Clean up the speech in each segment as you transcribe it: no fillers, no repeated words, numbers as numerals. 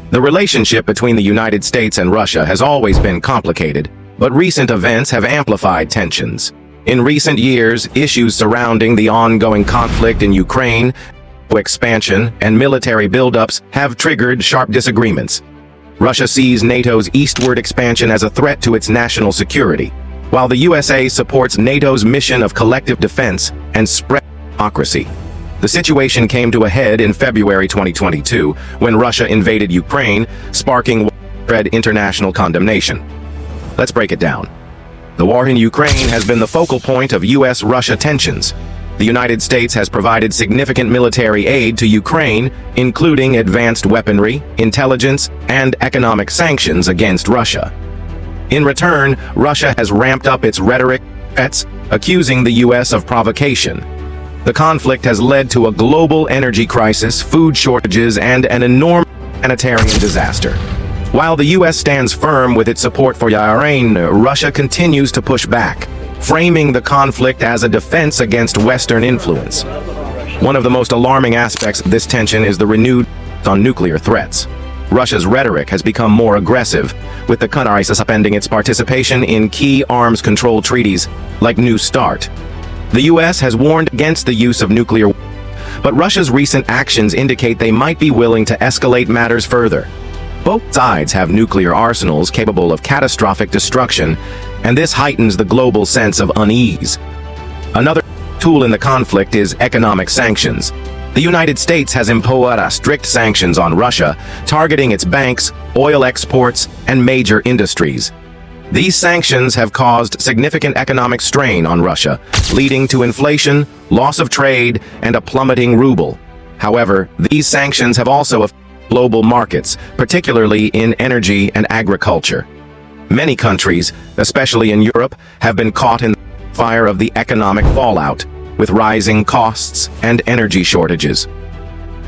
The relationship between the United States and Russia has always been complicated, but recent events have amplified tensions. In recent years, issues surrounding the ongoing conflict in Ukraine, expansion, and military buildups have triggered sharp disagreements. Russia sees NATO's eastward expansion as a threat to its national security, while the USA supports NATO's mission of collective defense and spread democracy. The situation came to a head in February 2022, when Russia invaded Ukraine, sparking widespread international condemnation. Let's break it down. The war in Ukraine has been the focal point of US-Russia tensions. The United States has provided significant military aid to Ukraine, including advanced weaponry, intelligence, and economic sanctions against Russia. In return, Russia has ramped up its rhetoric, accusing the US of provocation. The conflict has led to a global energy crisis, food shortages, and an enormous humanitarian disaster. While the US stands firm with its support for Ukraine, Russia continues to push back, framing the conflict as a defense against Western influence. One of the most alarming aspects of this tension is the renewed on nuclear threats. Russia's rhetoric has become more aggressive, with the country suspending its participation in key arms control treaties, like New START. The US has warned against the use of nuclear, but Russia's recent actions indicate they might be willing to escalate matters further. Both sides have nuclear arsenals capable of catastrophic destruction, and this heightens the global sense of unease. Another tool in the conflict is economic sanctions. The United States has imposed strict sanctions on Russia, targeting its banks, oil exports, and major industries. These sanctions have caused significant economic strain on Russia, leading to inflation, loss of trade, and a plummeting ruble. However, these sanctions have also affected global markets, particularly in energy and agriculture. Many countries, especially in Europe, have been caught in the fire of the economic fallout, with rising costs and energy shortages.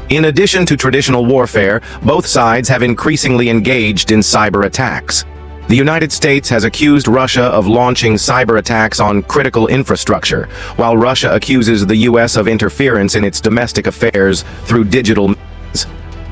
In addition to traditional warfare, both sides have increasingly engaged in cyber attacks. The United States has accused Russia of launching cyber attacks on critical infrastructure, while Russia accuses the US of interference in its domestic affairs through digital means.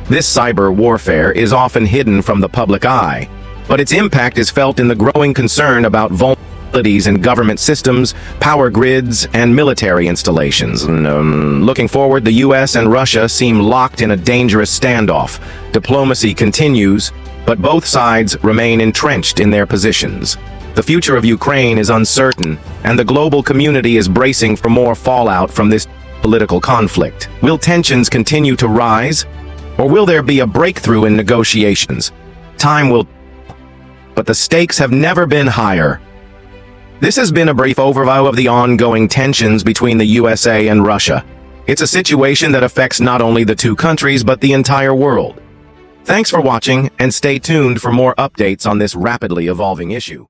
This cyber warfare is often hidden from the public eye, but its impact is felt in the growing concern about vulnerabilities in government systems, power grids, and military installations. Looking forward, the US and Russia seem locked in a dangerous standoff. Diplomacy continues, but both sides remain entrenched in their positions. The future of Ukraine is uncertain, and the global community is bracing for more fallout from this political conflict. Will tensions continue to rise, or will there be a breakthrough in negotiations? Time will tell, but the stakes have never been higher. This has been a brief overview of the ongoing tensions between the USA and Russia. It's a situation that affects not only the two countries, but the entire world. Thanks for watching, and stay tuned for more updates on this rapidly evolving issue.